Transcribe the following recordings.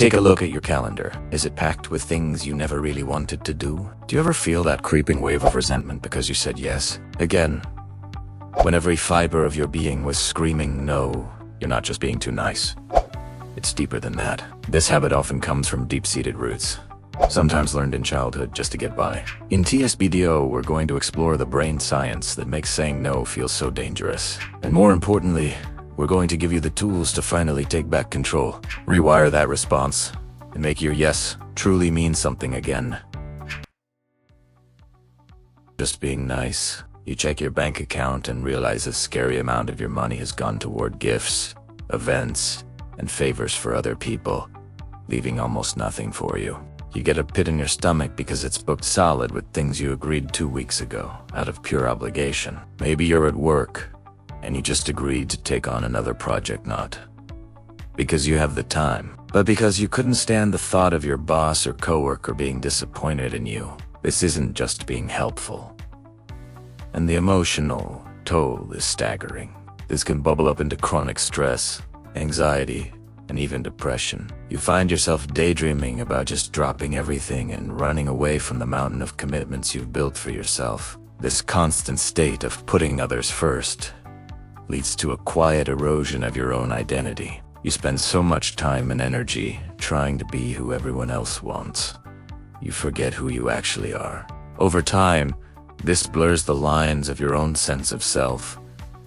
Take a look at your calendar. Is it packed with things you never really wanted to do? Do you ever feel that creeping wave of resentment because you said yes again, when every fiber of your being was screaming no? You're not just being too nice. It's deeper than that. This habit often comes from deep-seated roots, sometimes learned in childhood just to get by. In TSBDO, we're going to explore the brain science that makes saying no feel so dangerous. And more importantly, we're going to give you the tools to finally take back control, rewire that response, and make your yes truly mean something again. Just being nice. You check your bank account and realize a scary amount of your money has gone toward gifts, events, and favors for other people, leaving almost nothing for you. You get a pit in your stomach because it's booked solid with things you agreed 2 weeks ago, out of pure obligation. Maybe you're at work, and you just agreed to take on another project, not because you have the time, but because you couldn't stand the thought of your boss or coworker being disappointed in you. This isn't just being helpful. And the emotional toll is staggering. This can bubble up into chronic stress, anxiety, and even depression. You find yourself daydreaming about just dropping everything and running away from the mountain of commitments you've built for yourself. This constant state of putting others first leads to a quiet erosion of your own identity. You spend so much time and energy trying to be who everyone else wants. You forget who you actually are. Over time, this blurs the lines of your own sense of self,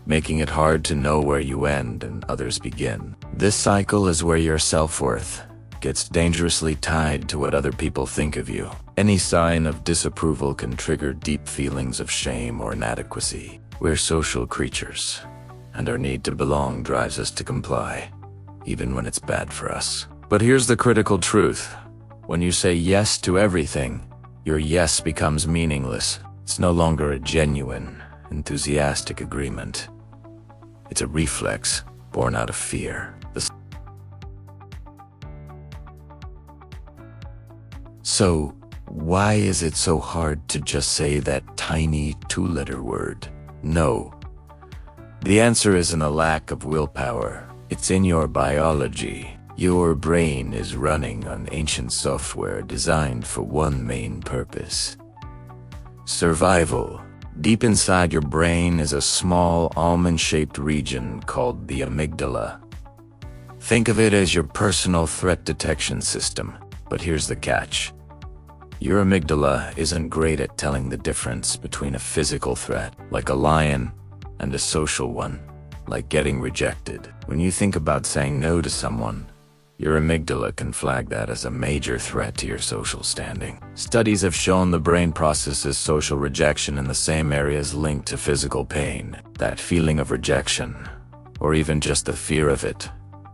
making it hard to know where you end and others begin. This cycle is where your self-worth gets dangerously tied to what other people think of you. Any sign of disapproval can trigger deep feelings of shame or inadequacy. We're social creatures, and our need to belong drives us to comply, even when it's bad for us. But here's the critical truth. When you say yes to everything, your yes becomes meaningless. It's no longer a genuine, enthusiastic agreement. It's a reflex born out of fear. So, why is it so hard to just say that tiny 2-letter word, no? The answer isn't a lack of willpower. It's in your biology. Your brain is running on ancient software designed for one main purpose: survival. Deep inside your brain is a small almond-shaped region called the amygdala. Think of it as your personal threat detection system. But here's the catch. Your amygdala isn't great at telling the difference between a physical threat, like a lion, and a social one, like getting rejected. When you think about saying no to someone, your amygdala can flag that as a major threat to your social standing. Studies have shown the brain processes social rejection in the same areas linked to physical pain. That feeling of rejection, or even just the fear of it,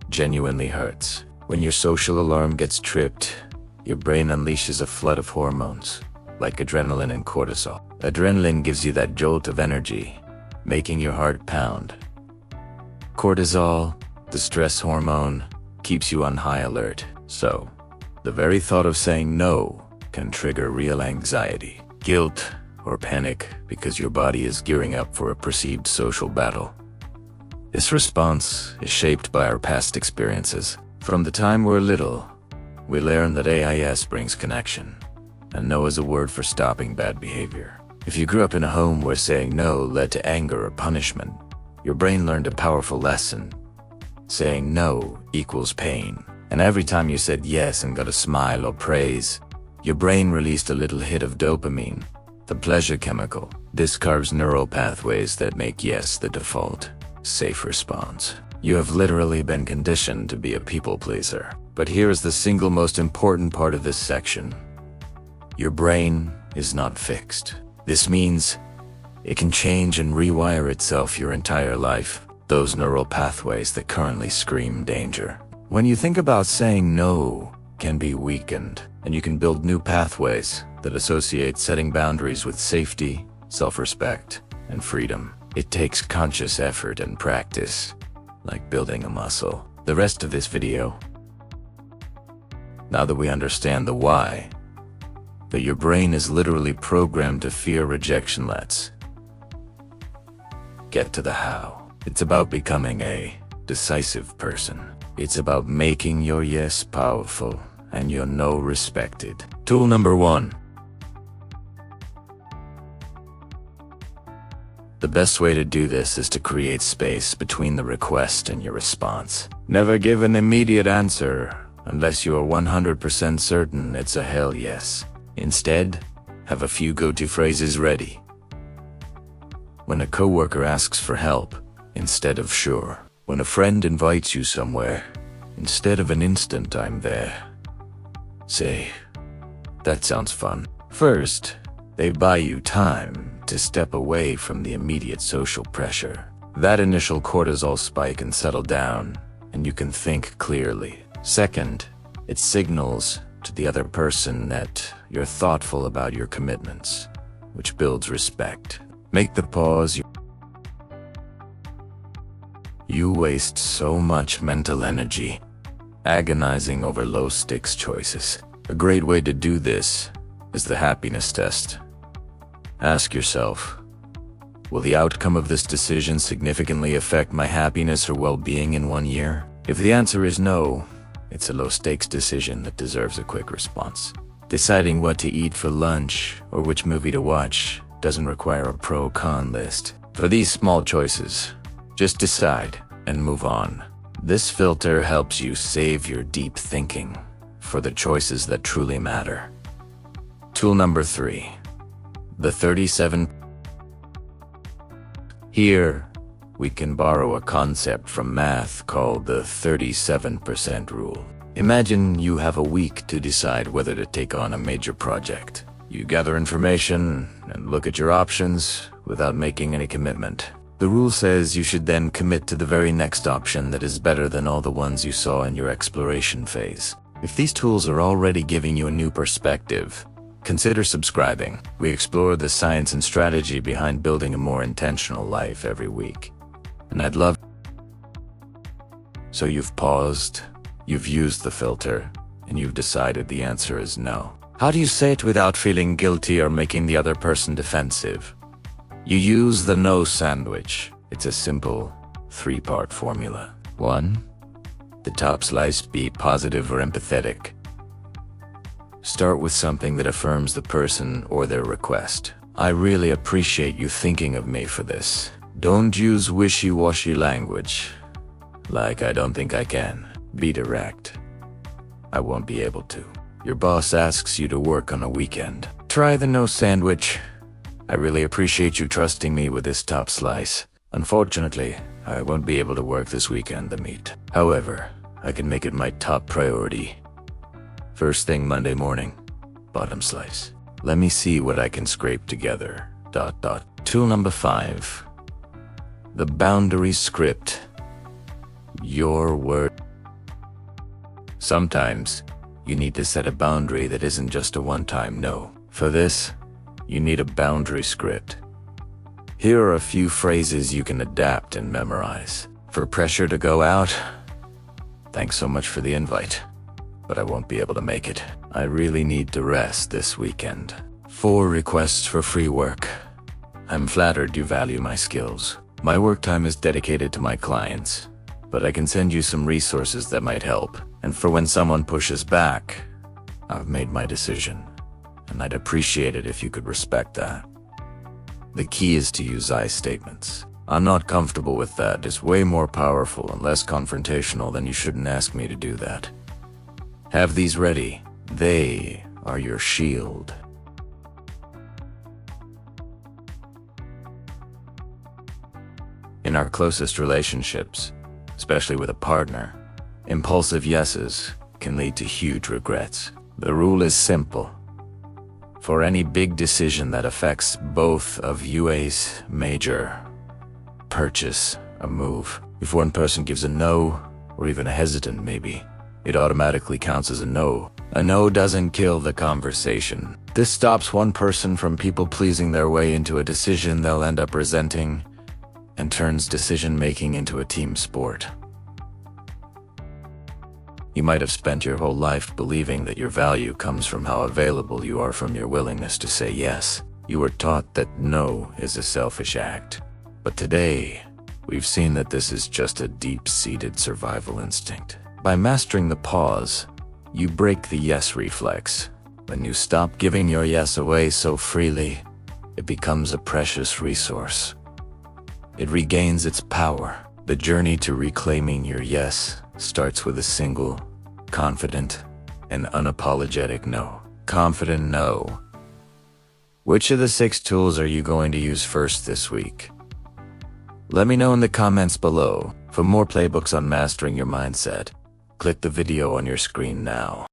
genuinely hurts. When your social alarm gets tripped, your brain unleashes a flood of hormones, like adrenaline and cortisol. Adrenaline gives you that jolt of energy, making your heart pound. Cortisol, the stress hormone, keeps you on high alert. So, the very thought of saying no can trigger real anxiety, guilt, or panic because your body is gearing up for a perceived social battle. This response is shaped by our past experiences. From the time we're little, we learn that AIS brings connection, and no is a word for stopping bad behavior. If you grew up in a home where saying no led to anger or punishment, your brain learned a powerful lesson. Saying no equals pain. And every time you said yes and got a smile or praise, your brain released a little hit of dopamine, the pleasure chemical. This carves neural pathways that make yes the default, safe response. You have literally been conditioned to be a people pleaser. But here is the single most important part of this section. Your brain is not fixed. This means it can change and rewire itself your entire life. Those neural pathways that currently scream danger, when you think about saying no, can be weakened, and you can build new pathways that associate setting boundaries with safety, self-respect, and freedom. It takes conscious effort and practice, like building a muscle. The rest of this video, now that we understand the why, that your brain is literally programmed to fear rejection, let's get to the how. It's about becoming a decisive person. It's about making your yes powerful and your no respected. Tool number 1. The best way to do this is to create space between the request and your response. Never give an immediate answer unless you are 100% certain it's a hell yes. Instead, have a few go-to phrases ready. When a coworker asks for help, instead of sure. When a friend invites you somewhere, instead of an instant I'm there, say, that sounds fun. First, they buy you time to step away from the immediate social pressure. That initial cortisol spike can settle down, and you can think clearly. Second, it signals to the other person that you're thoughtful about your commitments, which builds respect. Make the pause. You waste so much mental energy agonizing over low-stakes choices. A great way to do this is the happiness test. Ask yourself, will the outcome of this decision significantly affect my happiness or well-being in 1 year? If the answer is no, it's a low-stakes decision that deserves a quick response. Deciding what to eat for lunch or which movie to watch doesn't require a pro-con list. For these small choices, just decide and move on. This filter helps you save your deep thinking for the choices that truly matter. Tool number 3. The 37. Here, we can borrow a concept from math called the 37% rule. Imagine you have a week to decide whether to take on a major project. You gather information and look at your options without making any commitment. The rule says you should then commit to the very next option that is better than all the ones you saw in your exploration phase. If these tools are already giving you a new perspective, consider subscribing. We explore the science and strategy behind building a more intentional life every week. And I'd love... So you've paused, you've used the filter, and you've decided the answer is no. How do you say it without feeling guilty or making the other person defensive? You use the no sandwich. It's a simple 3-part formula. 1. The top slice, be positive or empathetic. Start with something that affirms the person or their request. I really appreciate you thinking of me for this. Don't use wishy-washy language, like I don't think I can. Be direct. I won't be able to. Your boss asks you to work on a weekend. Try the no sandwich. I really appreciate you trusting me with this top slice. Unfortunately, I won't be able to work this weekend the meat. However, I can make it my top priority. First thing Monday morning, bottom slice. Let me see what I can scrape together. ... Tool number 5. The boundary script. Your word. Sometimes, you need to set a boundary that isn't just a one-time no. For this, you need a boundary script. Here are a few phrases you can adapt and memorize. For pressure to go out, thanks so much for the invite, but I won't be able to make it. I really need to rest this weekend. For requests for free work, I'm flattered you value my skills. My work time is dedicated to my clients, but I can send you some resources that might help. And for when someone pushes back, I've made my decision, and I'd appreciate it if you could respect that. The key is to use I statements. I'm not comfortable with that. It's way more powerful and less confrontational than you shouldn't ask me to do that. Have these ready. They are your shield. In our closest relationships, especially with a partner, impulsive yeses can lead to huge regrets. The rule is simple. For any big decision that affects both of you's major purchase, a move, if one person gives a no, or even a hesitant maybe, it automatically counts as a no. A no doesn't kill the conversation. This stops one person from people-pleasing their way into a decision they'll end up resenting, and turns decision-making into a team sport. You might have spent your whole life believing that your value comes from how available you are from your willingness to say yes. You were taught that no is a selfish act. But today, we've seen that this is just a deep-seated survival instinct. By mastering the pause, you break the yes reflex. When you stop giving your yes away so freely, it becomes a precious resource. It regains its power. The journey to reclaiming your yes starts with a single, confident, and unapologetic no. Confident no. Which of the 6 tools are you going to use first this week? Let me know in the comments below. For more playbooks on mastering your mindset, click the video on your screen now.